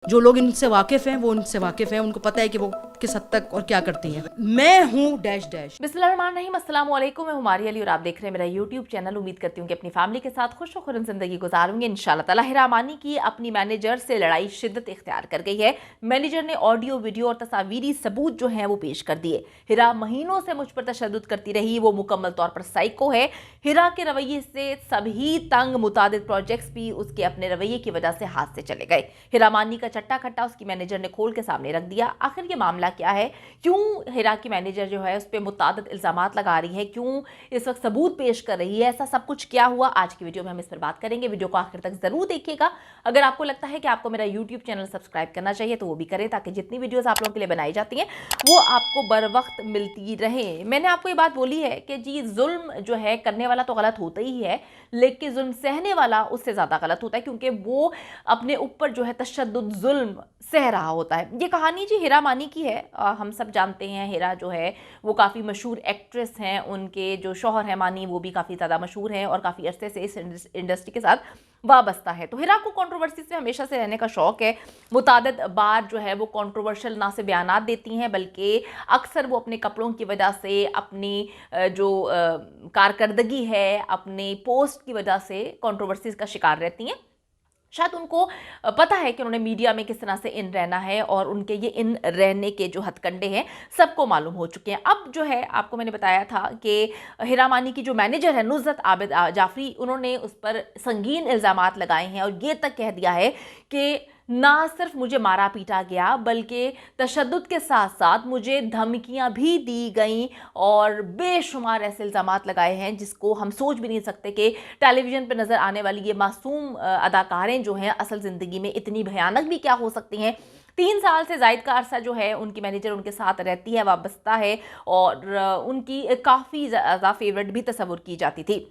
जो लोग इनसे वाकिफ़ हैं वो इनसे वाकिफ़ हैं, उनको पता है कि वो किस हद तक और क्या करती हैं। मैं हूँ डैश डैश। बिस्मिल्लाहिर्रहमानिर्रहीम, अस्सलाम वालेकुम। मैं हुमारी अली और आप देख रहे हैं मेरा यूट्यूब चैनल। उम्मीद करती हूँ कि अपनी फैमिली के साथ खुश खुरम जिंदगी गुजारूंगी इंशाल्लाह ताला। हिरा अमानी की अपनी मैनेजर से लड़ाई शिद्दत इख्तियार कर गई है। मैनेजर ने ऑडियो, वीडियो और तस्वीरी सबूत जो हैं वो पेश कर दिए। हिरा महीनों से मुझ पर तशद्दुद करती रही, वो मुकम्मल तौर पर साइको है। हिरा के रवैये से सभी तंग, मुतादिद प्रोजेक्ट्स भी उसके अपने रवैये की वजह से हाथ से चले गए। हिरा अमानी का चट्टा खट्टा उसकी मैनेजर ने खोल के सामने रख दिया। आखिर ये मामला क्या है? क्यों हिरा की मैनेजर जो है उस पर मुतादिद इल्जामात लगा रही है? क्यों इस वक्त सबूत पेश कर रही है? ऐसा सब कुछ क्या हुआ? आज की वीडियो में हम इस पर बात करेंगे। वीडियो को आखिर तक जरूर देखिएगा। अगर आपको लगता है कि आपको मेरा यूट्यूब चैनल सब्सक्राइब करना चाहिए तो वो भी करें, ताकि जितनी वीडियोस आप लोगों के लिए बनाई जाती हैं वो आपको बर वक्त मिलती रहे। मैंने आपको ये बात बोली है कि जी, जुल्म जो है करने वाला तो गलत होता ही है, लेकिन जुल्म सहने वाला उससे ज़्यादा गलत होता है, क्योंकि वो अपने ऊपर जो है तशद्दुद जुल्म सह रहा होता है। ये कहानी जी हिरा अमानी की है। हम सब जानते हैं हिरा जो है वो काफ़ी मशहूर एक्ट्रेस हैं। उनके जो शौहर हैं मानी, वो भी काफ़ी ज़्यादा मशहूर हैं और काफ़ी अरसे से इस इंडस्ट्री के साथ वाबस्ता है। तो हिरा को कंट्रोवर्सी से हमेशा से रहने का शौक है। मुतादिद बार जो है वो कंट्रोवर्शियल ना से बयानात देती हैं, बल्कि अक्सर वो अपने कपड़ों की वजह से, अपनी जो कारकर्दगी है, अपनी पोस्ट की वजह से कंट्रोवर्सीज का शिकार रहती हैं। शायद उनको पता है कि उन्होंने मीडिया में किस तरह से इन रहना है, और उनके ये इन रहने के जो हथकंडे हैं सबको मालूम हो चुके हैं। अब जो है आपको मैंने बताया था कि हिरा अमानी की जो मैनेजर है नुज़रत आबिद जाफरी, उन्होंने उस पर संगीन इल्ज़ामात लगाए हैं और ये तक कह दिया है कि ना सिर्फ मुझे मारा पीटा गया, बल्कि तशद्दुद के साथ साथ मुझे धमकियां भी दी गईं और बेशुमार ऐसे इल्ज़ामात लगाए हैं जिसको हम सोच भी नहीं सकते कि टेलीविज़न पर नज़र आने वाली ये मासूम अदाकारें जो हैं असल ज़िंदगी में इतनी भयानक भी क्या हो सकती हैं। 3 साल से ज़ायद का अरसा जो है उनकी मैनेजर उनके साथ रहती है, वाबस्ता है, और उनकी काफ़ी ज़्यादा फेवरेट भी तस्वुर की जाती थी।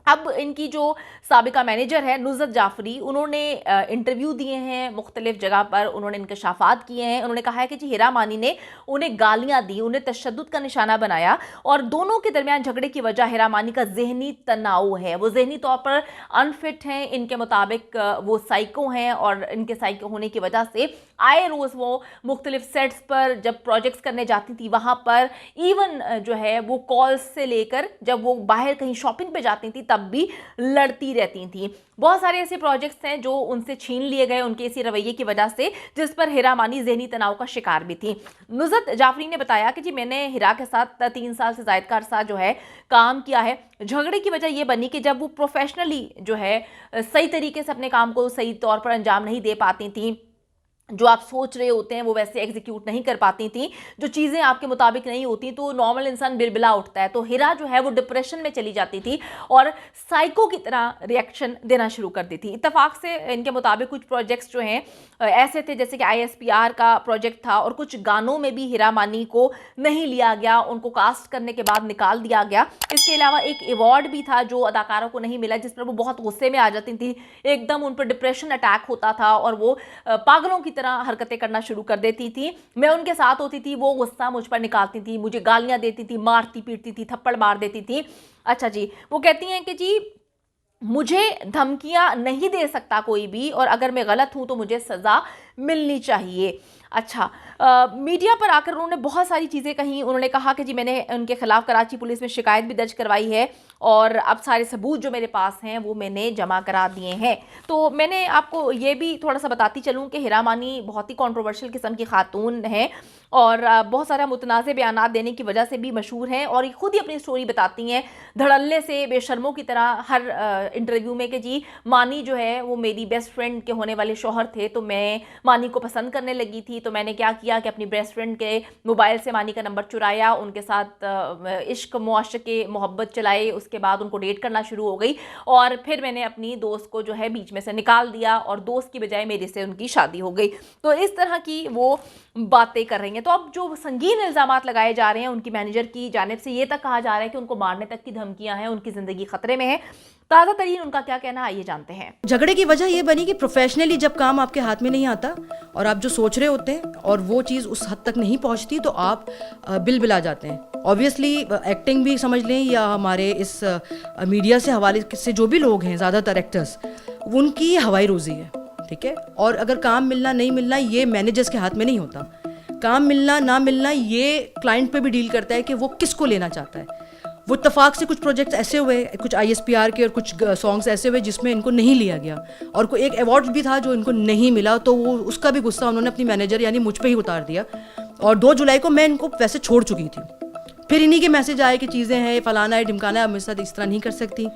अब इनकी जो साबिका मैनेजर है नुज़रत जाफरी, उन्होंने इंटरव्यू दिए हैं मुख्तलिफ जगह पर, उन्होंने इंकशाफात किए हैं। उन्होंने कहा है कि जी हिरा अमानी ने उन्हें गालियां दी, उन्हें तशद्दुद का निशाना बनाया, और दोनों के दरमियान झगड़े की वजह हिरा अमानी का जहनी तनाव है। वो जहनी तौर पर अनफिट हैं, इनके मुताबिक वो साइको हैं, और इनके साइको होने की वजह से आए रोज़ वो मुख्तलिफ सेट्स पर जब प्रोजेक्ट्स करने जाती थी वहाँ पर, इवन जो है वो कॉल्स से लेकर जब वो बाहर कहीं शॉपिंग पे जाती थी तब भी लड़ती रहती थी। बहुत सारे ऐसे प्रोजेक्ट्स हैं जो उनसे छीन लिए गए उनके इसी रवैये की वजह से, जिस पर हिरा अमानी ज़हनी तनाव का शिकार भी थी। नुज़रत जाफरी ने बताया कि जी मैंने हिरा के साथ 3 साल से ज़ायद का अरसा जो है काम किया है। झगड़े की वजह यह बनी कि जब वो प्रोफेशनली जो है सही तरीके से अपने काम को सही तौर पर अंजाम नहीं दे पाती थी, जो आप सोच रहे होते हैं वो वैसे एग्जीक्यूट नहीं कर पाती थी, जो चीज़ें आपके मुताबिक नहीं होती, तो नॉर्मल इंसान बिलबिला उठता है। तो हिरा जो है वो डिप्रेशन में चली जाती थी और साइको की तरह रिएक्शन देना शुरू कर दी थी। इत्तेफाक से इनके मुताबिक कुछ प्रोजेक्ट्स जो हैं ऐसे थे, जैसे कि ISPR का प्रोजेक्ट था, और कुछ गानों में भी हिरा अमानी को नहीं लिया गया, उनको कास्ट करने के बाद निकाल दिया गया। इसके अलावा एक अवार्ड भी था जो अदाकारों को नहीं मिला, जिस पर वो बहुत गुस्से में आ जाती थी, एकदम उन पर डिप्रेशन अटैक होता था और वो पागलों की तरह हरकतें करना शुरू कर देती थी। मैं उनके साथ होती थी, वो गुस्सा मुझ पर निकालती थी, मुझे गालियां देती थी, मारती पीटती थी, थप्पड़ मार देती थी। अच्छा जी, वो कहती हैं कि जी मुझे धमकियां नहीं दे सकता कोई भी, और अगर मैं गलत हूं तो मुझे सज़ा मिलनी चाहिए। अच्छा, मीडिया पर आकर उन्होंने बहुत सारी चीज़ें कहीं। उन्होंने कहा कि जी मैंने उनके खिलाफ कराची पुलिस में शिकायत भी दर्ज करवाई है, और अब सारे सबूत जो मेरे पास हैं वो मैंने जमा करा दिए हैं। तो मैंने आपको ये भी थोड़ा सा बताती चलूँ कि हिरा अमानी बहुत ही कंट्रोवर्शियल किस्म की खातून हैं, और बहुत सारा मुतनाज़ बयानात देने की वजह से भी मशहूर हैं, और खुद ही अपनी स्टोरी बताती हैं धड़ल्ले से, बेशर्मों की तरह हर इंटरव्यू में कि जी मानी जो है वो मेरी बेस्ट फ्रेंड के होने वाले शौहर थे, तो मैं मानी को पसंद करने लगी थी, तो मैंने क्या किया कि अपनी बेस्ट फ्रेंड के मोबाइल से मानी का नंबर चुराया, उनके साथ इश्क मुआशके मोहब्बत चलाई, उसके बाद उनको डेट करना शुरू हो गई, और फिर मैंने अपनी दोस्त को जो है बीच में से निकाल दिया, और दोस्त की बजाय मेरे से उनकी शादी हो गई। तो इस तरह की वो बातें कर रही हैं। तो अब जो संगीन इल्ज़ामात लगाए जा रहे हैं उनकी मैनेजर की जानिब से, ये तक कहा जा रहा है कि उनको मारने तक की धमकियां हैं, उनकी ज़िंदगी खतरे में है। ताज़ा तरीन उनका क्या कहना है, आइए जानते हैं। झगड़े की वजह यह बनी कि प्रोफेशनली जब काम आपके हाथ में नहीं आता और आप जो सोच रहे होते हैं और वो चीज़ उस हद तक नहीं पहुंचती, तो आप बिलबिला जाते हैं। ऑब्वियसली एक्टिंग भी समझ लें, या हमारे इस मीडिया से हवाले से जो भी लोग हैं, ज़्यादातर एक्टर्स, उनकी हवाई रोज़ी है। ठीक है। और अगर काम मिलना नहीं मिलना ये मैनेजर्स के हाथ में नहीं होता। काम मिलना ना मिलना ये क्लाइंट पे भी डील करता है कि वो किसको लेना चाहता है। वो इत्तफाक से कुछ प्रोजेक्ट्स ऐसे हुए, कुछ ISPR के और कुछ सॉन्ग्स ऐसे हुए जिसमें इनको नहीं लिया गया, और कोई एक अवार्ड भी था जो इनको नहीं मिला, तो वो उसका भी गुस्सा उन्होंने अपनी मैनेजर यानी मुझ पे ही उतार दिया। और 2 जुलाई को मैं इनको वैसे छोड़ चुकी थी। फिर इन्हीं के मैसेज आए कि चीज़ें हैं, फलाना है, ढिमकाना है, आप मेरे साथ इस तरह नहीं कर सकती।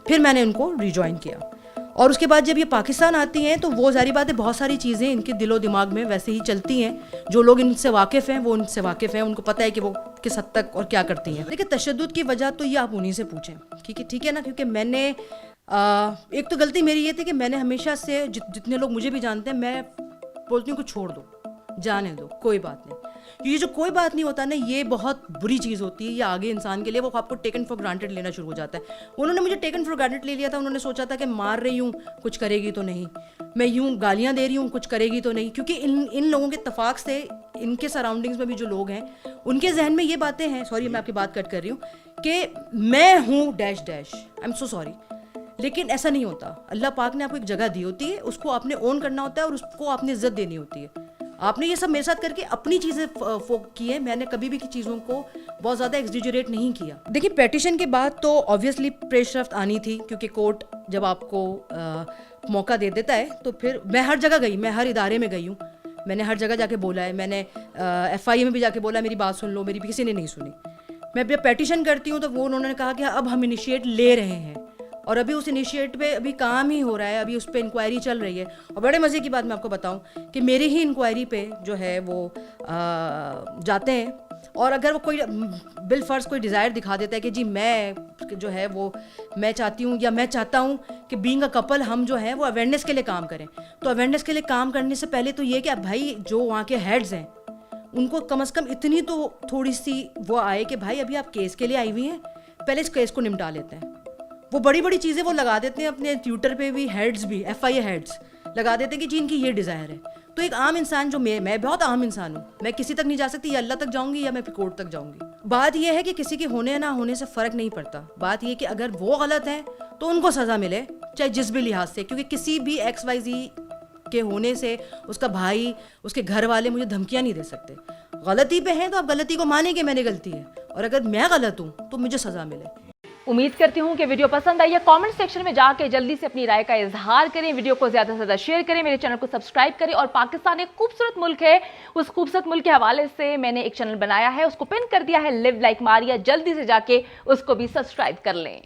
फिर मैंने उनको रिज्वाइन किया। और उसके बाद जब ये पाकिस्तान आती हैं तो वो ज़ाहिर बात है बहुत सारी चीज़ें इनके दिलो दिमाग में वैसे ही चलती हैं। जो लोग इनसे वाकिफ़ हैं वो इनसे वाकिफ़ हैं, उनको पता है कि वो किस हद तक और क्या करती हैं। देखिए तशद्दुद की वजह तो ये आप उन्हीं से पूछें, ठीक है ना, क्योंकि मैंने एक तो गलती मेरी ये थी कि मैंने हमेशा से जितने लोग मुझे भी जानते हैं, मैं बोलती हूँ कि छोड़ दो, जाने दो, कोई बात नहीं। ये जो कोई बात नहीं होता ना, ये बहुत बुरी चीज़ होती है। ये आगे इंसान के लिए वो आपको टेकन फॉर ग्रांटेड लेना शुरू हो जाता है। उन्होंने मुझे टेकन फॉर ग्रांटेड ले लिया था। उन्होंने सोचा था कि मार रही हूँ, कुछ करेगी तो नहीं, मैं यूँ गालियाँ दे रही हूँ, कुछ करेगी तो नहीं, क्योंकि इन लोगों के इत्तफाक से इनके सराउंडिंग्स में भी जो लोग हैं उनके जहन में ये बातें हैं, सॉरी मैं आपकी बात कट कर रही हूँ, कि मैं हूँ dash dash, I am so sorry. लेकिन ऐसा नहीं होता। अल्लाह पाक ने आपको एक जगह दी होती है, उसको आपने ओन करना होता है और उसको आपने इज्जत देनी होती है। आपने ये सब मेरे साथ करके अपनी चीज़ें फोक की है, मैंने कभी भी की चीज़ों को बहुत ज़्यादा एक्सजेजरेट नहीं किया। देखिए पेटिशन के बाद तो ऑब्वियसली प्रेस रफ्त आनी थी, क्योंकि कोर्ट जब आपको मौका दे देता है तो फिर मैं हर जगह गई, मैं हर इदारे में गई हूँ, मैंने हर जगह जाके बोला है, मैंने FIA में भी जाके बोला मेरी बात सुन लो, मेरी किसी ने नहीं सुनी। मैं जब पेटिशन करती हूँ तो वो उन्होंने कहा कि अब हम इनिशिएट ले रहे हैं, और अभी उस इनिशिएट पे अभी काम ही हो रहा है, अभी उस पर इंक्वायरी चल रही है। और बड़े मज़े की बात मैं आपको बताऊं कि मेरी ही इंक्वायरी पे जो है वो जाते हैं, और अगर वो कोई बिल फ़र्ज़ कोई डिज़ायर दिखा देता है कि जी मैं जो है वो मैं चाहती हूँ या मैं चाहता हूँ कि बीइंग अ कपल हम जो है वो अवेयरनेस के लिए काम करें, तो अवेयरनेस के लिए काम करने से पहले तो ये कि भाई जो वहाँ के हेड्स हैं उनको कम से कम इतनी तो थोड़ी सी वो आए कि भाई अभी आप केस के लिए आई हुई हैं, पहले इस केस को निपटा लेते हैं। वो बड़ी बड़ी चीज़ें वो लगा देते हैं अपने ट्विटर पे भी, हेड्स भी, FIA हेड्स लगा देते हैं कि जी इनकी ये डिज़ायर है। तो एक आम इंसान जो मैं बहुत आम इंसान हूँ, मैं किसी तक नहीं जा सकती, या अल्लाह तक जाऊँगी या मैं फिर कोर्ट तक जाऊँगी। बात यह है कि किसी के होने ना होने से फ़र्क नहीं पड़ता। बात यह कि अगर वो गलत है तो उनको सज़ा मिले, चाहे जिस भी लिहाज से, क्योंकि किसी भी XYZ के होने से उसका भाई, उसके घर वाले मुझे धमकियाँ नहीं दे सकते। गलती पे हैं तो आप गलती को माने कि मैंने गलती है, और अगर मैं गलत हूँ तो मुझे सज़ा मिले। उम्मीद करती हूँ कि वीडियो पसंद आई है। कमेंट सेक्शन में जाके जल्दी से अपनी राय का इजहार करें, वीडियो को ज्यादा से ज्यादा शेयर करें, मेरे चैनल को सब्सक्राइब करें। और पाकिस्तान एक खूबसूरत मुल्क है, उस खूबसूरत मुल्क के हवाले से मैंने एक चैनल बनाया है, उसको पिन कर दिया है, लिव लाइक मारिया, जल्दी से जाके उसको भी सब्सक्राइब कर लें।